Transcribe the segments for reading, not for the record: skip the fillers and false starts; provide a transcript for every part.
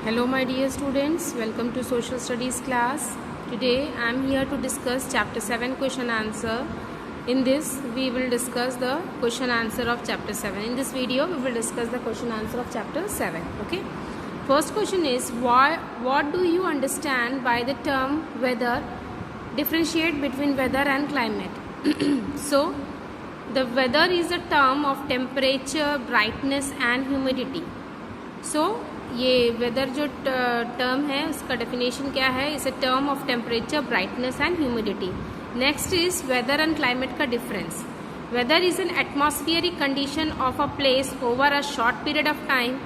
Hello my dear students, welcome to social studies class. Today I am here to discuss chapter 7 question answer. In this we will discuss the question answer of chapter 7. In this video we will discuss the question answer of chapter 7. Okay. First question is what do you understand by the term weather? Differentiate between weather and climate. So the weather is a term of temperature, brightness and humidity. So ये weather जो term है उसका definition क्या है? Is a term of temperature, brightness and humidity. Next is weather and climate का difference. Weather is an atmospheric condition of a place over a short period of time.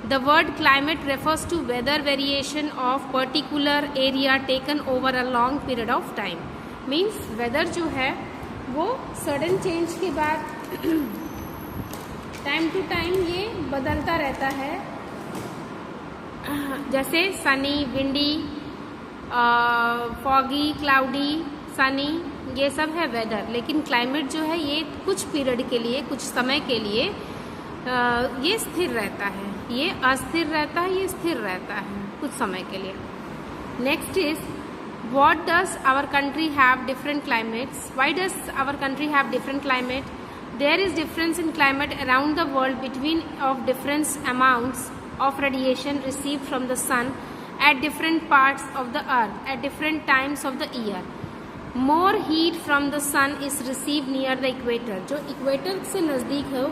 The word climate refers to weather variation of particular area taken over a long period of time. Means weather जो है वो sudden change के बाद time to time ये बदलता रहता है. जैसे Sunny, windy, foggy, cloudy, Sunny, ये सब है वेदर. लेकिन क्लाइमेट जो है ये कुछ पीरियड के लिए, कुछ समय के लिए ये स्थिर रहता है. ये अस्थिर रहता है, ये स्थिर रहता है कुछ समय के लिए. Next is what does our country have different climates. Why does our country have different climate? There is difference in climate around the world between of difference amounts of radiation received from the sun at different parts of the earth at different times of the year. More heat from the sun is received near the equator. जो equator से नज़दीक है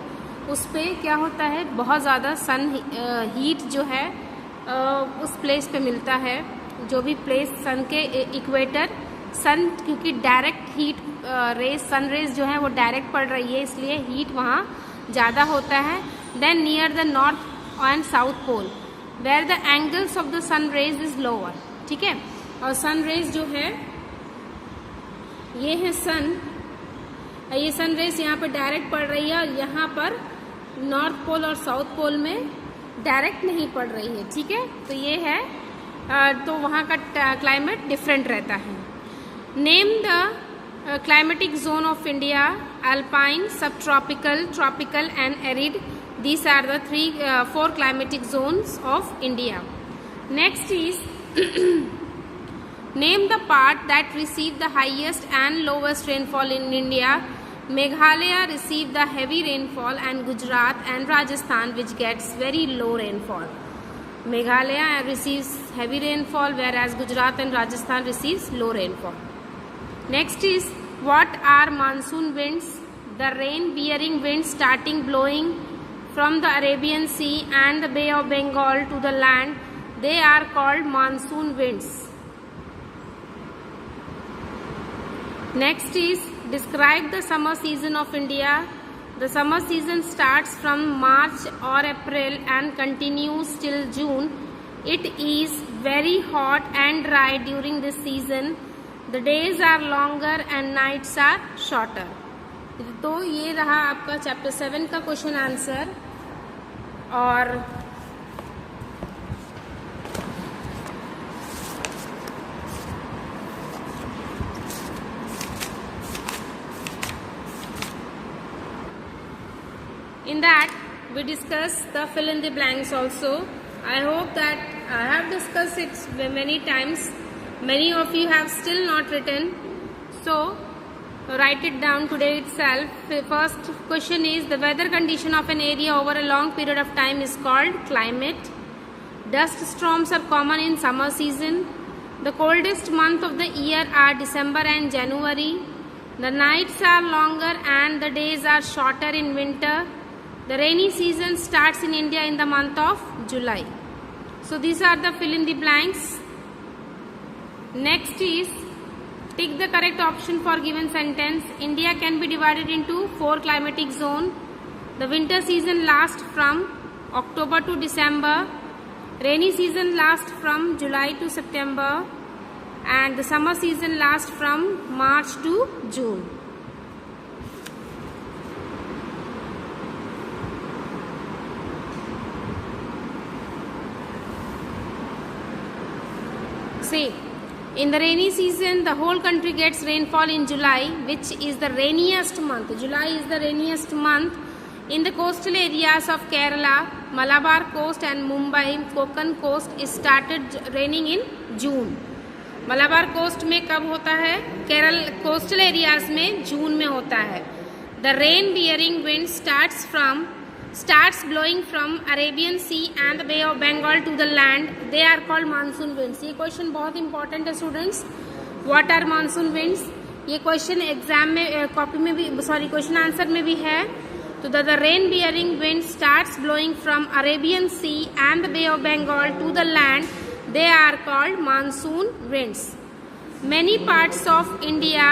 उस पे क्या होता है, बहुत ज़्यादा सन हीट जो है उस प्लेस पे मिलता है. जो भी प्लेस सन के इक्वेटर, सन क्योंकि direct heat rays, sun rays जो है वो डायरेक्ट पड़ रही है, इसलिए हीट वहाँ ज़्यादा होता है. Then near the north and south pole where the angles of the sun rays is lower. ठीक है. और सन रेज जो है ये है सन, ये सन रेज यहाँ पर डायरेक्ट पड़ रही है और यहाँ पर नॉर्थ पोल और साउथ पोल में डायरेक्ट नहीं पड़ रही है. ठीक है. तो ये है, तो वहाँ का क्लाइमेट डिफरेंट रहता है. Name the climatic zone of India. Alpine, sub tropical, tropical and arid. These are the four climatic zones of India. Next is name the part that receive the highest and lowest rainfall in India. Meghalaya receive the heavy rainfall and Gujarat and Rajasthan which gets very low rainfall. Meghalaya receives heavy rainfall whereas Gujarat and Rajasthan receives low rainfall. Next is what are monsoon winds? The rain bearing winds starting blowing from the Arabian Sea and the Bay of Bengal to the land, they are called monsoon winds. Next is describe the summer season of India. The summer season starts from March or April and continues till June. It is very hot and dry during this season. The days are longer and nights are shorter. तो ये रहा आपका chapter 7 का question answer. और in that we discuss the fill in the blanks also. I hope that I have discussed it many times. Many of you have still not written, so write it down today itself. First question is the weather condition of an area over a long period of time is called climate. Dust storms are common in summer season. The coldest month of the year are December and January. The nights are longer and the days are shorter in winter. The rainy season starts in India in the month of July. So these are the fill in the blanks. Next is tick the correct option for given sentence. India can be divided into 4 climatic zones. The winter season lasts from October to December. Rainy season lasts from July to September. And the summer season lasts from March to June. See. In the rainy season, the whole country gets rainfall in July, which is the rainiest month. July is the rainiest month. In the coastal areas of Kerala, Malabar coast and Mumbai Konkan coast started raining in June. Malabar coast में कब होता है? Kerala coastal areas में जून में होता है. The rain bearing wind starts blowing from Arabian sea and the bay of Bengal to the land. They are called monsoon winds. ये question बहुत इंपॉर्टेंट है students. What are monsoon winds? ये क्वेश्चन एग्जाम में copy में भी question answer में भी है. तो the rain bearing wind starts blowing from Arabian sea and the bay of Bengal to the land. They are called monsoon winds. Many parts of India,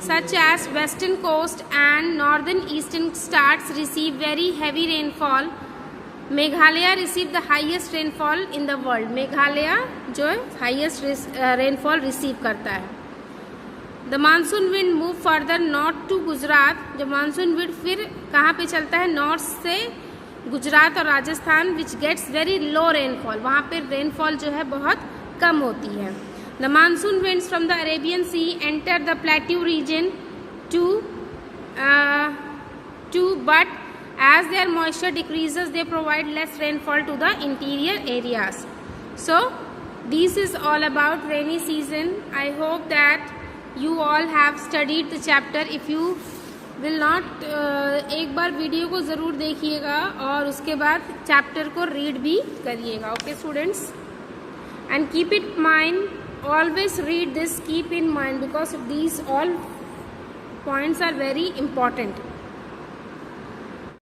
such as western coast and northern eastern states, receive very heavy rainfall. Meghalaya receive the highest rainfall in the world. Meghalaya जो है highest rainfall receive करता है. The monsoon wind move further north to Gujarat. जब monsoon wind फिर कहाँ पे चलता है? नॉर्थ से गुजरात और Rajasthan, which gets very low rainfall. वहाँ पे रेनफॉल जो है बहुत कम होती है. The monsoon winds from the Arabian sea enter the plateau region too but as their moisture decreases they provide less rainfall to the interior areas. So this is all about rainy season. I hope that you all have studied the chapter. If you will not एक बार video को ज़रूर देखिएगा और उसके बाद chapter को read भी करिएगा. Okay students, and keep it mind, always read this, keep in mind, because these all points are very important.